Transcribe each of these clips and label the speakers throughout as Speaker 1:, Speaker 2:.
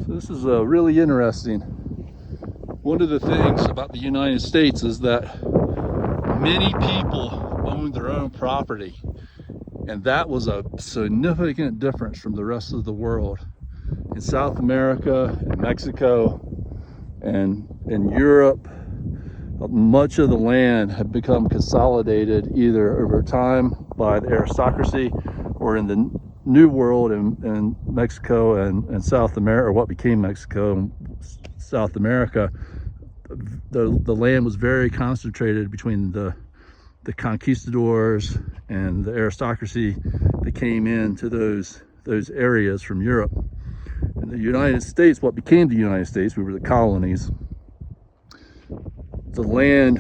Speaker 1: So this is really interesting. One of the things about the United States is that many people own their own property, and that was a significant difference from the rest of the world. In South America, in Mexico, and in Europe, much of the land had become consolidated either over time by the aristocracy, or in the New World in Mexico and South America, or what became Mexico and South America, the land was very concentrated between the conquistadors and the aristocracy that came into those areas from Europe. In the United States, what became the United States, we were the colonies. The land,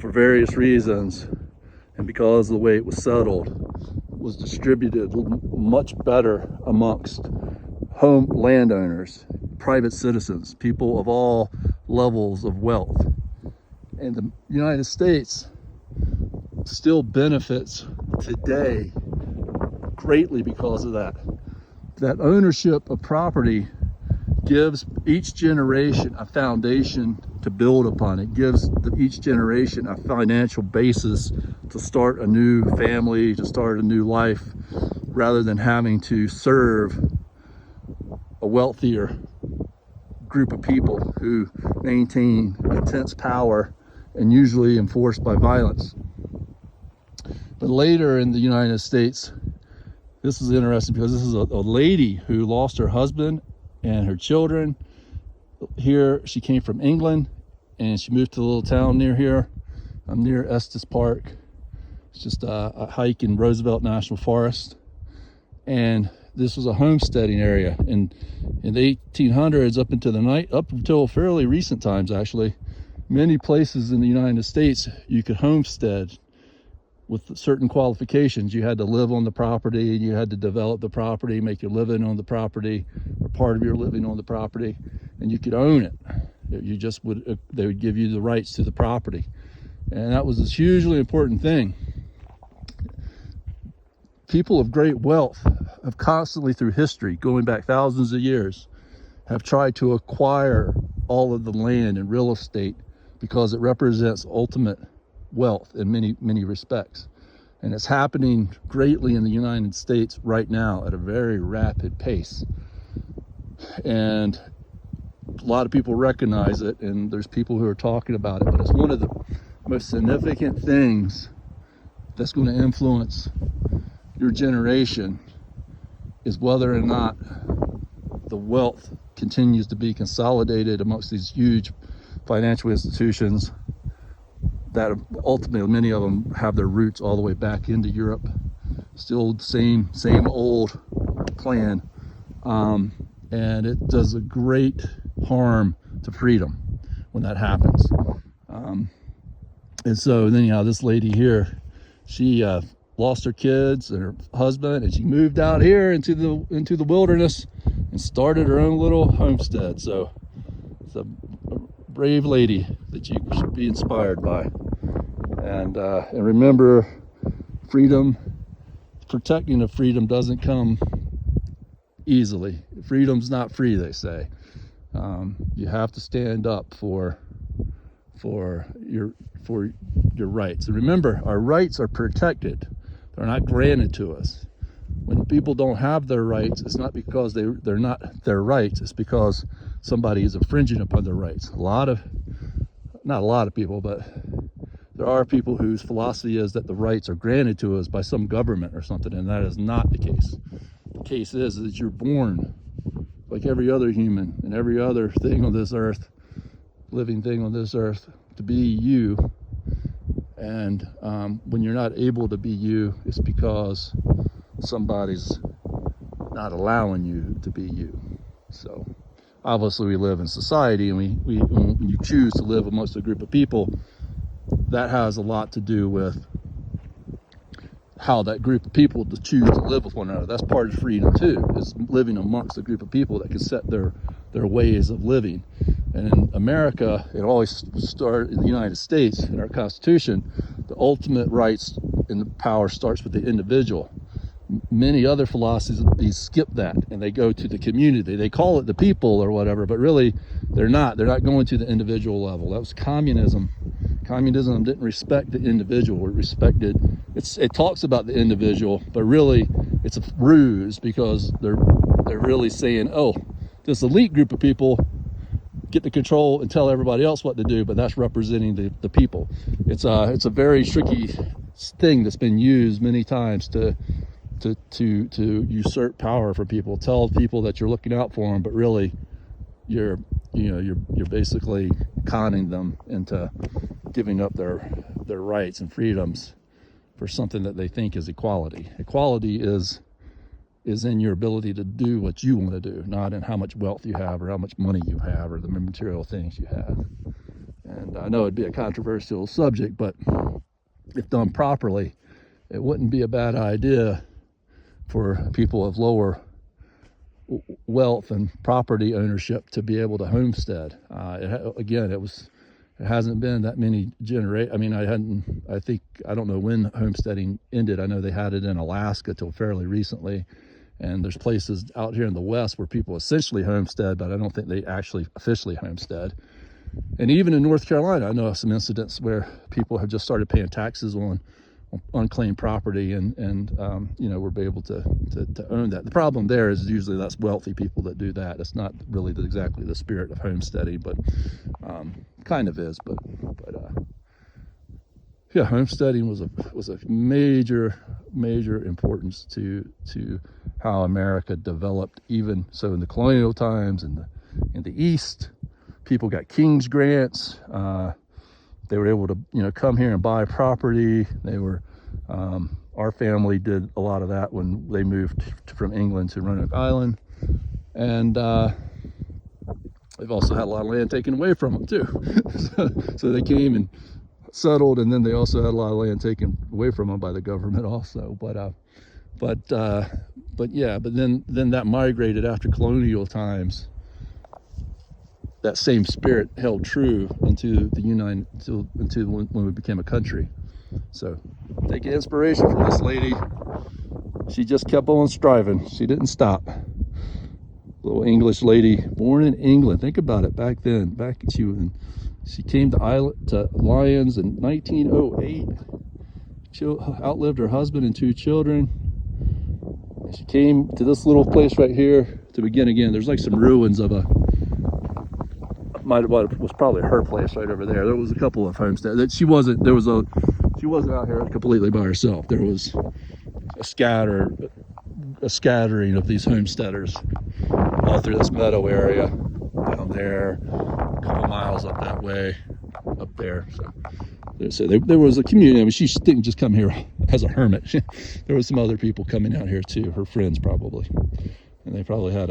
Speaker 1: for various reasons, and because of the way it was settled, was distributed much better amongst home landowners, private citizens, people of all levels of wealth. And the United States still benefits today greatly because of that. That ownership of property gives each generation a foundation to build upon. It gives each generation a financial basis to start a new family, to start a new life, rather than having to serve a wealthier group of people who maintain intense power and usually enforced by violence. But later in the United States, this is interesting because this is a lady who lost her husband and her children. Here, she came from England and she moved to a little town near here. I'm near Estes Park. It's just a hike in Roosevelt National Forest. And this was a homesteading area. And in the 1800s, up until fairly recent times, actually, many places in the United States, you could homestead with certain qualifications. You had to live on the property, you had to develop the property, make your living on the property, or part of your living on the property, and you could own it. They would give you the rights to the property. And that was this hugely important thing. People of great wealth have constantly through history, going back thousands of years, have tried to acquire all of the land and real estate because it represents ultimate wealth in many respects. And it's happening greatly in the United States right now at a very rapid pace. And a lot of people recognize it, and there's people who are talking about it, but it's one of the most significant things that's going to influence your generation is whether or not the wealth continues to be consolidated amongst these huge financial institutions that ultimately, many of them have their roots all the way back into Europe. Still the same old plan. And it does a great harm to freedom when that happens. And so then, this lady here, she lost her kids and her husband, and she moved out here into the wilderness and started her own little homestead. So it's a brave lady that you should be inspired by. And remember, freedom, protecting of freedom doesn't come easily. Freedom's not free, they say. You have to stand up for your rights. And remember, our rights are protected. They're not granted to us. When people don't have their rights, it's not because they're not their rights. It's because somebody is infringing upon their rights. Not a lot of people, but there are people whose philosophy is that the rights are granted to us by some government or something, and that is not the case. The case is that you're born like every other human and every other thing on this earth, living thing on this earth, to be you. And when you're not able to be you, it's because somebody's not allowing you to be you. So obviously we live in society, and when you choose to live amongst a group of people, that has a lot to do with how that group of people to choose to live with one another. That's part of freedom too, is living amongst a group of people that can set their ways of living. And in America, it always starts in the United States, in our Constitution, the ultimate rights and the power starts with the individual. many other philosophies skip that and they go to the community. They call it the people or whatever, but really they're not going to the individual level. That was communism. Communism didn't respect the individual. It talks about the individual, but really it's a ruse, because they're really saying, oh, this elite group of people get to control and tell everybody else what to do, but that's representing the people. It's a very tricky thing that's been used many times to usurp power from people. Tell people that you're looking out for them, but really you're basically conning them into giving up their rights and freedoms for something that they think is equality. Equality is in your ability to do what you want to do, not in how much wealth you have or how much money you have or the material things you have. And I know it'd be a controversial subject, but if done properly, it wouldn't be a bad idea for people of lower wealth and property ownership to be able to homestead. It hasn't been that many generations. I mean, I don't know when homesteading ended. I know they had it in Alaska till fairly recently. And there's places out here in the West where people essentially homestead, but I don't think they actually officially homestead. And even in North Carolina, I know of some incidents where people have just started paying taxes on unclaimed property and were able to own that. The problem there is usually that's wealthy people that do that. It's not really exactly the spirit of homesteading, but kind of is. But yeah, homesteading was a major importance to how America developed. Even so, in the colonial times, in the East, people got king's grants. They were able to come here and buy property. They were our family did a lot of that when they moved from England to Roanoke Island, and they've also had a lot of land taken away from them too. so they came and settled, and then they also had a lot of land taken away from them by the government also. But then that migrated after colonial times. That same spirit held true into when we became a country. So take inspiration from this lady. She just kept on striving. She didn't stop. Little English lady, born in England. Think about it. Back then, she came to Lyons in 1908. She outlived her husband and 2 children. And she came to this little place right here to begin again. There's like some ruins of it was probably her place right over there. There was a couple of homesteads that she wasn't out here completely by herself. There was a scattering of these homesteaders all through this meadow area down there, a couple miles up that way, up there. So there was a community. I mean, she didn't just come here as a hermit. There was some other people coming out here too, her friends probably, and they probably had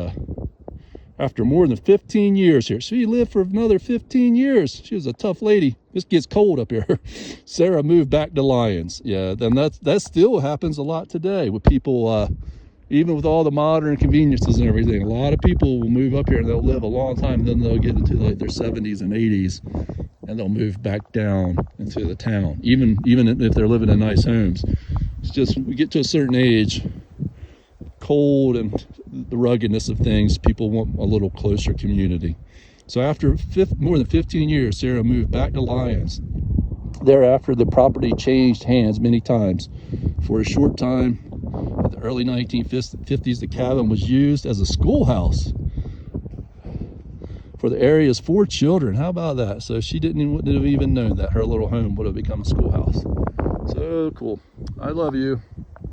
Speaker 1: after more than 15 years here. She lived for another 15 years. She was a tough lady. This gets cold up here. Sarah moved back to Lyons. Yeah, then that still happens a lot today with people, even with all the modern conveniences and everything. A lot of people will move up here and they'll live a long time, and then they'll get into like their 70s and 80s, and they'll move back down into the town, even if they're living in nice homes. It's just, we get to a certain age, cold and the ruggedness of things, people want a little closer community. So after more than 15 years, Sarah moved back to Lyons. Thereafter, the property changed hands many times. For a short time, in the early 1950s, the cabin was used as a schoolhouse for the area's 4 children. How about that? So she wouldn't have even known that her little home would have become a schoolhouse. So cool. I love you.